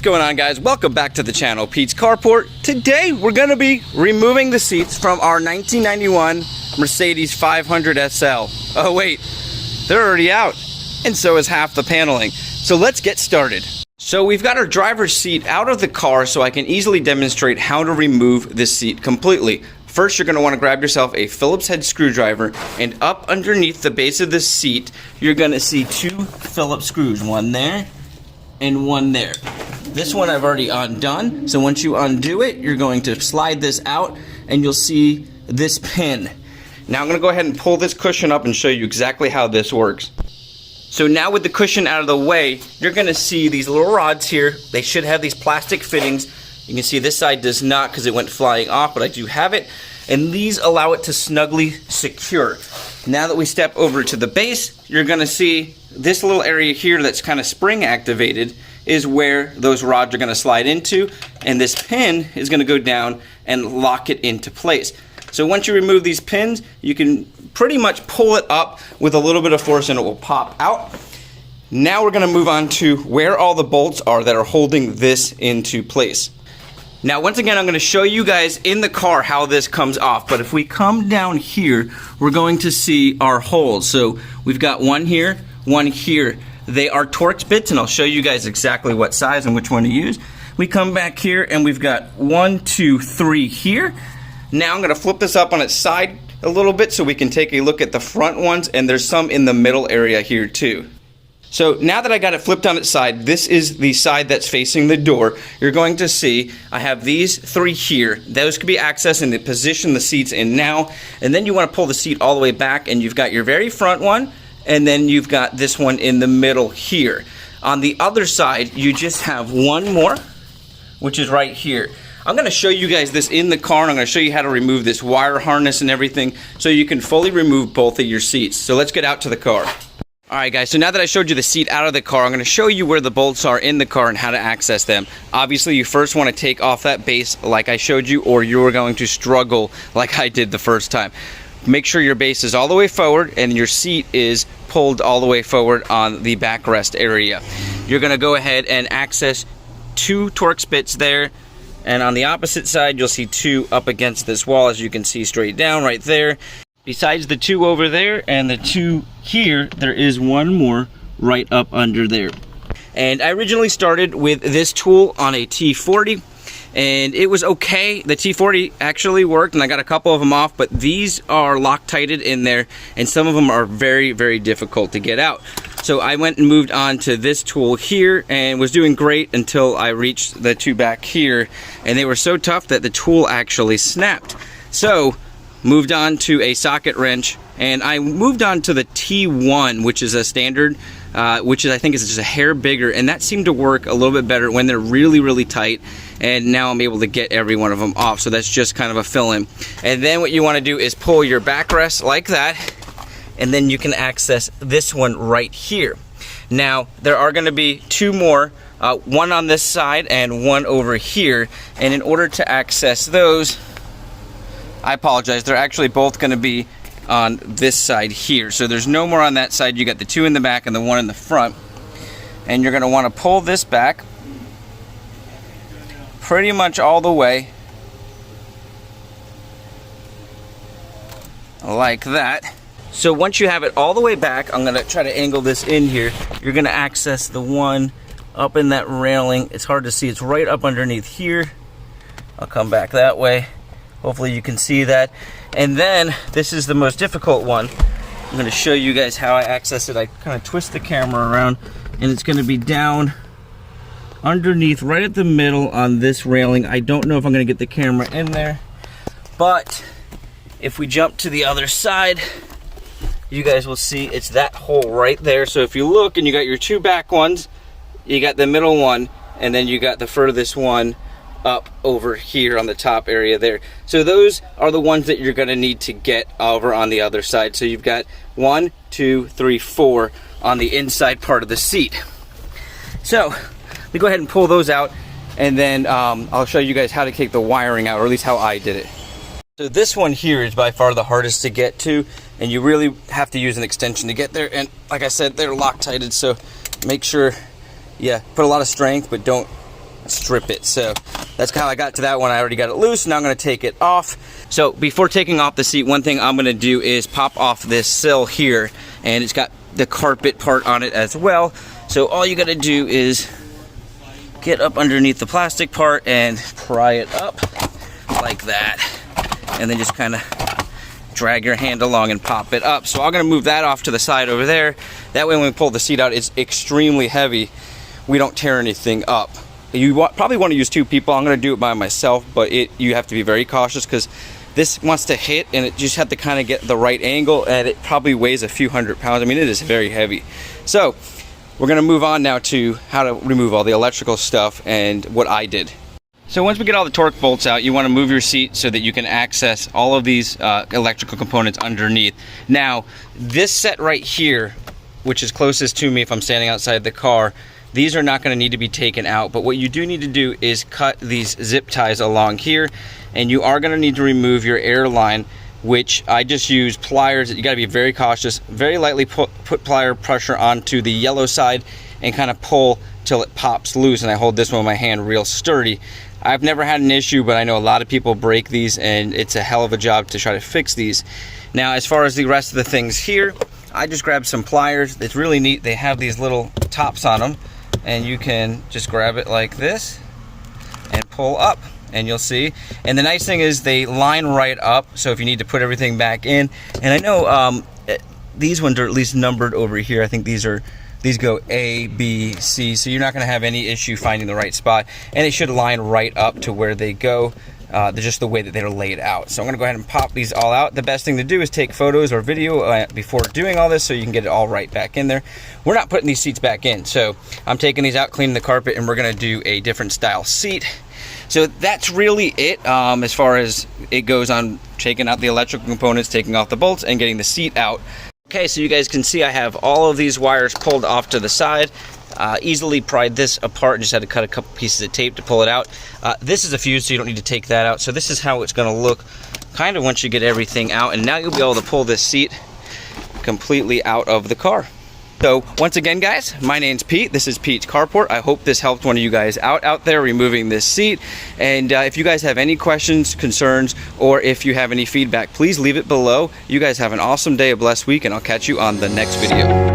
going on, guys? Welcome back to the channel, Pete's Carport. Today we're going to be removing the seats from our 1991 Mercedes 500 SL. Oh wait, they're already out, and so is half the paneling. So let's get started. So we've got our driver's seat out of the car so I can easily demonstrate how to remove this seat completely. First, you're going to want to grab yourself a Phillips head screwdriver, and up underneath the base of this seat, you're going to see two Phillips screws, one there and one there. This one I've already undone, so once you undo it, you're going to slide this out and you'll see this pin. Now I'm going to go ahead and pull this cushion up and show you exactly how this works. So now with the cushion out of the way, you're going to see these little rods here. They should have these plastic fittings. You can see this side does not because it went flying off, but I do have it. And these allow it to snugly secure. Now that we step over to the base, you're going to see this little area here that's kind of spring activated is where those rods are going to slide into, and this pin is going to go down and lock it into place. So once you remove these pins, you can pretty much pull it up with a little bit of force and it will pop out. Now we're going to move on to where all the bolts are that are holding this into place. Now once again, I'm going to show you guys in the car how this comes off, but if we come down here, we're going to see our holes. So we've got one here, one here. They are Torx bits, and I'll show you guys exactly what size and which one to use. We come back here and we've got 1, 2, 3 here. Now I'm going to flip this up on its side a little bit so we can take a look at the front ones, and there's some in the middle area here too. So now that I got it flipped on its side, this is the side that's facing the door. You're going to see I have these three here. Those could be accessed and they position the seats in now. And then you want to pull the seat all the way back, and you've got your very front one, and then you've got this one in the middle here. On the other side, you just have one more, which is right here. I'm going to show you guys this in the car, and I'm going to show you how to remove this wire harness and everything so you can fully remove both of your seats. So let's get out to the car. Alright guys, so now that I showed you the seat out of the car, I'm going to show you where the bolts are in the car and how to access them. Obviously, you first want to take off that base like I showed you, or you're going to struggle like I did the first time. Make sure your base is all the way forward and your seat is pulled all the way forward on the backrest area. You're going to go ahead and access two Torx bits there, and on the opposite side you'll see two up against this wall, as you can see straight down right there. Besides the two over there and the two here, there is one more right up under there. And I originally started with this tool on a T40, and it was okay. The T40 actually worked, and I got a couple of them off, but these are Loctited in there, and some of them are very, very difficult to get out. So I went and moved on to this tool here and was doing great until I reached the two back here, and they were so tough that the tool actually snapped. So moved on to a socket wrench, and I moved on to the T1, which is a standard, which is, I think, is just a hair bigger, and that seemed to work a little bit better when they're really, really tight. And now I'm able to get every one of them off, so that's just kind of a fill-in. And then what you want to do is pull your backrest like that, and then you can access this one right here. Now there are going to be two more, one on this side and one over here, and in order to access those, I apologize, they're actually both going to be on this side here. So there's no more on that side. You got the two in the back and the one in the front. And you're going to want to pull this back pretty much all the way, like that. So once you have it all the way back, I'm going to try to angle this in here. You're going to access the one up in that railing. It's hard to see. It's right up underneath here. I'll come back that way. Hopefully you can see that. And then this is the most difficult one. I'm going to show you guys how I access it. I kind of twist the camera around, and it's going to be down underneath right at the middle on this railing. I don't know if I'm going to get the camera in there, but if we jump to the other side, you guys will see it's that hole right there. So if you look, and you got your two back ones, you got the middle one, and then you got the furthest one up over here on the top area there. So those are the ones that you're going to need to get over on the other side. So you've got 1, 2, 3, 4 on the inside part of the seat. So we go ahead and pull those out, and then I'll show you guys how to take the wiring out, or at least how I did it. So this one here is by far the hardest to get to, and you really have to use an extension to get there. And like I said, they're Loctited, so make sure, yeah, put a lot of strength, but don't strip it. So that's how I got to that one. I already got it loose. Now I'm going to take it off. So before taking off the seat, one thing I'm going to do is pop off this sill here, and it's got the carpet part on it as well. So all you got to do is get up underneath the plastic part and pry it up like that, and then just kind of drag your hand along and pop it up. So I'm going to move that off to the side over there. That way when we pull the seat out, it's extremely heavy. We don't tear anything up. You probably want to use 2 people. I'm going to do it by myself, but you have to be very cautious because this wants to hit, and it just have to kind of get the right angle, and it probably weighs a few hundred pounds. I mean, it is very heavy. So we're going to move on now to how to remove all the electrical stuff and what I did. So once we get all the torque bolts out, you want to move your seat so that you can access all of these electrical components underneath. Now, this set right here, which is closest to me if I'm standing outside the car, these are not going to need to be taken out. But what you do need to do is cut these zip ties along here, and you are going to need to remove your air line, which I just use pliers. You got to be very cautious. Very lightly put plier pressure onto the yellow side and kind of pull till it pops loose, and I hold this one with my hand real sturdy. I've never had an issue, but I know a lot of people break these, and it's a hell of a job to try to fix these. Now, as far as the rest of the things here, I just grabbed some pliers. It's really neat. They have these little tops on them, and you can just grab it like this and pull up, and you'll see. And the nice thing is they line right up, so if you need to put everything back in, and I know these ones are at least numbered over here. I think these go A, B, C, so you're not going to have any issue finding the right spot, and they should line right up to where they go, just the way that they're laid out. So I'm going to go ahead and pop these all out. The best thing to do is take photos or video before doing all this so you can get it all right back in there. We're not putting these seats back in, so I'm taking these out, cleaning the carpet, and we're going to do a different style seat. So that's really it as far as it goes on taking out the electrical components, taking off the bolts, and getting the seat out. Okay, so you guys can see I have all of these wires pulled off to the side. Easily pried this apart and just had to cut a couple pieces of tape to pull it out. This is a fuse, so you don't need to take that out. So this is how it's going to look kind of once you get everything out. And now you'll be able to pull this seat completely out of the car. So once again, guys, my name's Pete. This is Pete's Carport. I hope this helped one of you guys out there removing this seat. And if you guys have any questions, concerns, or if you have any feedback, please leave it below. You guys have an awesome day, a blessed week, and I'll catch you on the next video.